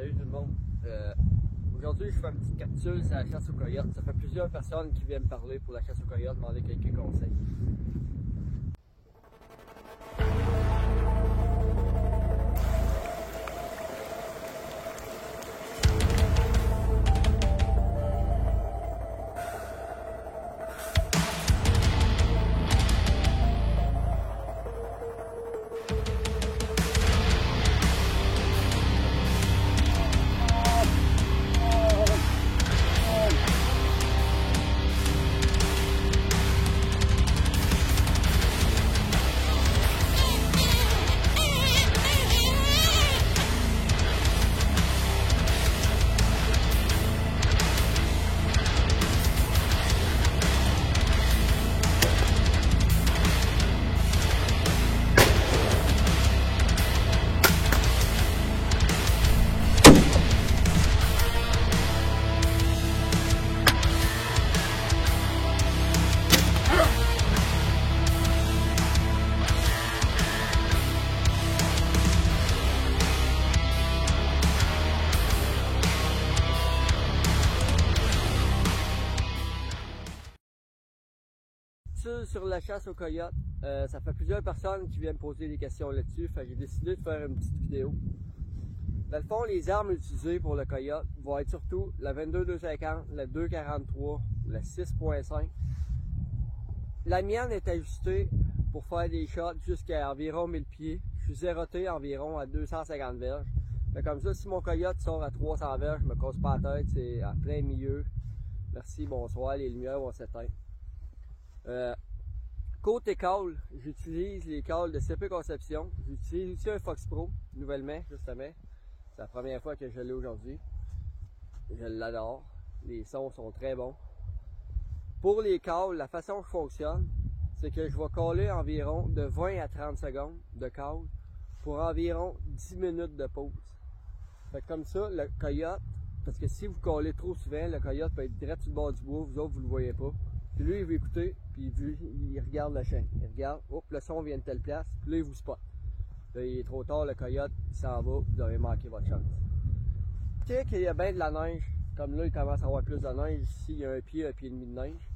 Salut tout le monde. Aujourd'hui, je fais une petite capsule sur la chasse aux coyotes. Ça fait plusieurs personnes qui viennent me parler pour la chasse aux coyotes, demander quelques conseils. Sur la chasse aux coyotes, ça fait plusieurs personnes qui viennent poser des questions là-dessus, fait que j'ai décidé de faire une petite vidéo. Dans le fond, les armes utilisées pour le coyote vont être surtout la 22-250, la 243, la 6.5. La mienne est ajustée pour faire des shots jusqu'à environ 1000 pieds. Je suis zéroté environ à 250 verges. Fait comme ça, si mon coyote sort à 300 verges, je me casse pas la tête, c'est à plein milieu. Merci, bonsoir, les lumières vont s'éteindre. Côté call, j'utilise les calls de CP Conception. J'utilise aussi un Fox Pro, nouvellement, justement. C'est la première fois que je l'ai aujourd'hui. Je l'adore. Les sons sont très bons. Pour les calls, la façon que je fonctionne, c'est que je vais caller environ de 20 à 30 secondes de call pour environ 10 minutes de pause. Fait que comme ça, le coyote, parce que si vous callez trop souvent, le coyote peut être direct sur le bord du bois, vous autres, vous le voyez pas. Puis lui, il veut écouter, puis il regarde le champ. Il regarde, hop, le son vient de telle place, puis là, il vous spot. Là, il est trop tard, le coyote, il s'en va, vous avez manqué votre chance. Tu sais qu'il y a bien de la neige, comme là, il commence à avoir plus de neige, ici, il y a un pied et demi de neige.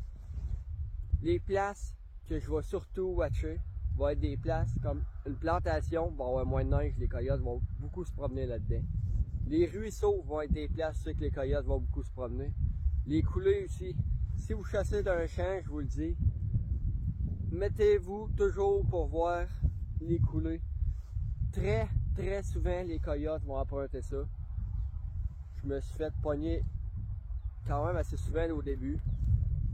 Les places que je vais surtout watcher vont être des places comme une plantation, va avoir moins de neige, les coyotes vont beaucoup se promener là-dedans. Les ruisseaux vont être des places où les coyotes vont beaucoup se promener. Les coulées aussi. Si vous chassez d'un champ, je vous le dis, mettez-vous toujours pour voir les coulées. Très souvent, les coyotes vont emprunter ça. Je me suis fait pogner quand même assez souvent au début.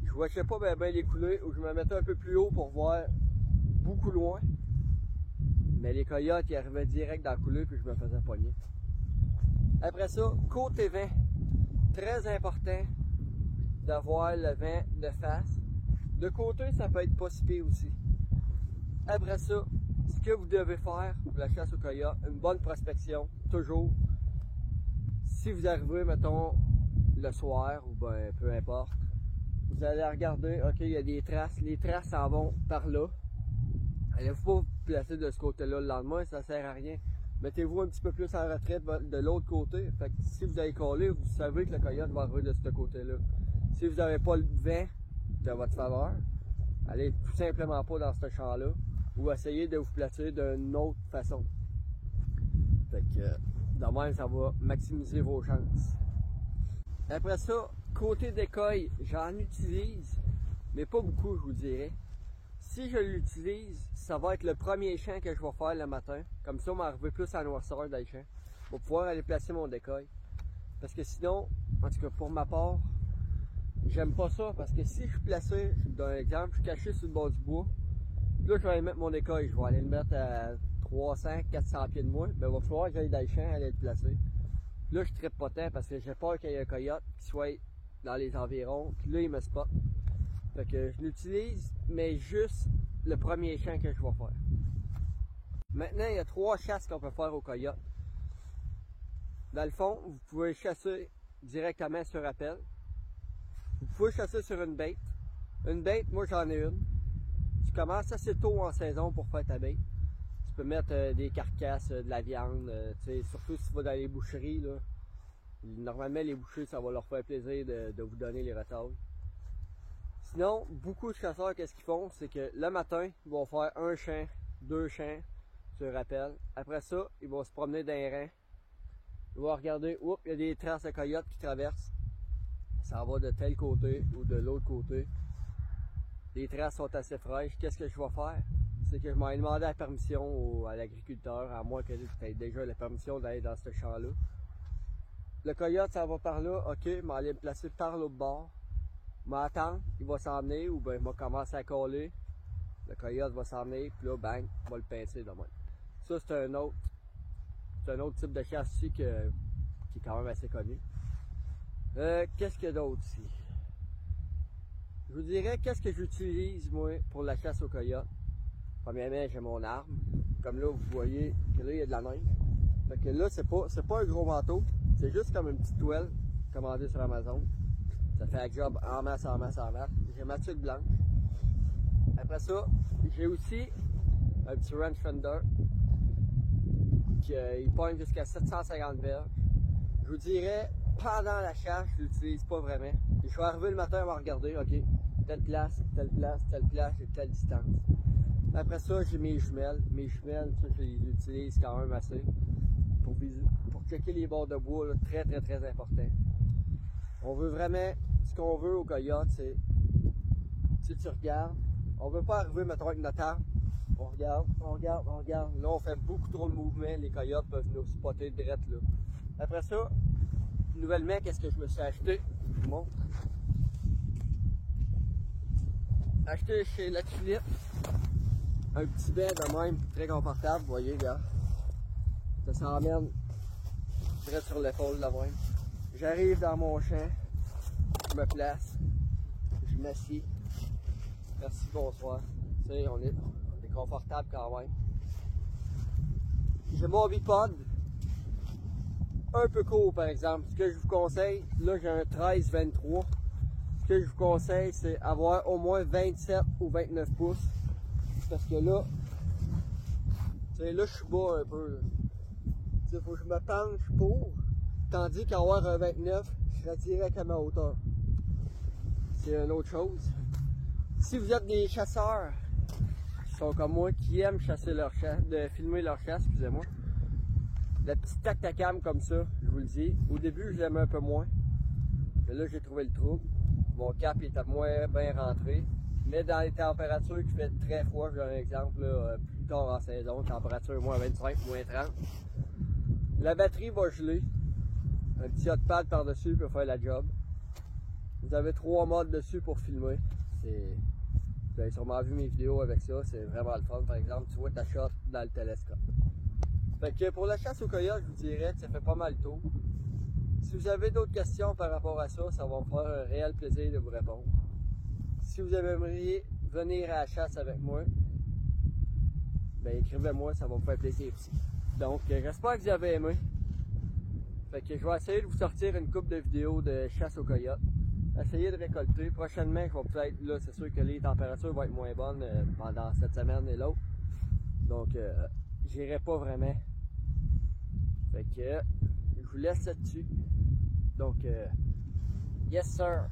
Je watchais pas bien les coulées, ou je me mettais un peu plus haut pour voir beaucoup loin. Mais les coyotes, ils arrivaient direct dans la coulée, puis je me faisais pogner. Après ça, côté vent, très important d'avoir le vent de face. De côté, ça peut être pas si pire aussi. Après ça, ce que vous devez faire pour la chasse au coyote, une bonne prospection, toujours. Si vous arrivez, mettons, le soir, ou ben peu importe, vous allez regarder, ok, il y a des traces, les traces s'en vont par là. Allez-vous pas vous placer de ce côté-là le lendemain, ça sert à rien. Mettez-vous un petit peu plus en retraite de l'autre côté. Fait que si vous allez coller, vous savez que le coyote va arriver de ce côté-là. Si vous n'avez pas le vent de votre faveur, allez tout simplement pas dans ce champ-là ou essayez de vous placer d'une autre façon. Fait que de même, ça va maximiser vos chances. Après ça, côté décoil, j'en utilise, mais pas beaucoup, je vous dirais. Si je l'utilise, ça va être le premier champ que je vais faire le matin. Comme ça, on va arriver plus à la noirceur dans le champ. Pour pouvoir aller placer mon décoil. Parce que sinon, en tout cas pour ma part, j'aime pas ça. Parce que si je suis placé, d'un exemple, je suis caché sur le bord du bois. Puis là, je vais aller mettre mon décoil. Je vais aller le mettre à 300-400 pieds de moi. Ben, il va falloir que j'aille dans le champ, aller le placer. Puis là, je trippe pas tant parce que j'ai peur qu'il y ait un coyote qui soit dans les environs. Puis là, il me spot. Fait que je l'utilise, mais juste le premier champ que je vais faire. Maintenant, il y a 3 chasses qu'on peut faire au coyote. Dans le fond, vous pouvez chasser directement sur appel. Vous pouvez chasser sur une bait. Une bait, moi j'en ai une. Tu commences assez tôt en saison pour faire ta bait. Tu peux mettre des carcasses, de la viande, surtout si tu vas dans les boucheries, là. Normalement, les bouchers, ça va leur faire plaisir de vous donner les retailles. Sinon, beaucoup de chasseurs, qu'est-ce qu'ils font? C'est que le matin, ils vont faire un champ, 2 champs, tu te rappelles. Après ça, ils vont se promener dans les rangs. Ils vont regarder, oups, il y a des traces de coyotes qui traversent. Ça va de tel côté ou de l'autre côté. Les traces sont assez fraîches. Qu'est-ce que je vais faire? C'est que je m'en ai demandé la permission à l'agriculteur, à moins que tu aies déjà la permission d'aller dans ce champ-là. Le coyote, ça va par là, ok, je vais aller me placer par l'autre bord. M'attendre, il va s'emmener ou bien il va commencer à coller. Le coyote va s'emmener, puis là, bang, on va le pincer de même. Ça, c'est un autre type de chasse ici qui est quand même assez connu. Qu'est-ce qu'il y a d'autre ici? Je vous dirais qu'est-ce que j'utilise moi pour la chasse au coyote. Premièrement, j'ai mon arme. Comme là, vous voyez que là, il y a de la neige. Fait que là, c'est pas un gros manteau. C'est juste comme une petite toile commandée sur Amazon. Ça fait un job en masse, en masse, en masse. J'ai ma tuque blanche. Après ça, j'ai aussi un petit rangefinder qui pointe jusqu'à 750 verges. Je vous dirais, pendant la chasse, je l'utilise pas vraiment. Je suis arrivé le matin, on va regarder, ok, telle place, telle place, telle place, et telle distance. Après ça, j'ai mes jumelles. Mes jumelles, ça, je les utilise quand même assez pour checker les bords de bois, là, très très très important. On veut vraiment, ce qu'on veut au coyote, c'est, si tu regardes, on veut pas arriver, mettons, avec notre arme, on regarde, on regarde, on regarde. Là, on fait beaucoup trop de mouvements, les coyotes peuvent nous spotter direct là. Après ça, nouvellement, qu'est-ce que je me suis acheté? Je vous montre. Acheté chez La Tulipe, un petit banc de même, très confortable, vous voyez, regarde. Ça s'emmène direct sur l'épaule de même. J'arrive dans mon champ, je me place, je m'assieds. Merci, bonsoir. Tu sais, on est confortable quand même. J'ai mon bipod, un peu court par exemple. Ce que je vous conseille, là j'ai un 13-23. Ce que je vous conseille, c'est avoir au moins 27 ou 29 pouces. Parce que là, tu sais, là je suis bas un peu. Il faut que je me penche pour. Tandis qu'avoir un 29, je serais direct à ma hauteur. C'est une autre chose. Si vous êtes des chasseurs qui sont comme moi, qui aiment chasser leur chasse, de filmer leur chasse, excusez-moi, la petite tactacam comme ça, je vous le dis, au début je l'aimais un peu moins, mais là j'ai trouvé le trouble. Mon cap était moins bien rentré, mais dans les températures qui fait très froid, j'ai un exemple là, plus tard en saison, température moins 25, moins 30, la batterie va geler, un petit hot pad par-dessus pour faire la job. Vous avez 3 modes dessus pour filmer. Vous avez sûrement vu mes vidéos avec ça, c'est vraiment le fun. Par exemple, tu vois ta shot dans le télescope. Fait que pour la chasse au coyote, je vous dirais que ça fait pas mal le tour. Si vous avez d'autres questions par rapport à ça, ça va me faire un réel plaisir de vous répondre. Si vous aimeriez venir à la chasse avec moi, ben écrivez-moi, ça va me faire plaisir aussi. Donc, j'espère que vous avez aimé. Fait que je vais essayer de vous sortir une couple de vidéos de chasse au coyote. Essayer de récolter. Prochainement, je vais peut-être, là, c'est sûr que les températures vont être moins bonnes pendant cette semaine et l'autre. Donc, j'irai pas vraiment. Fait que, je vous laisse là-dessus. Donc, yes sir.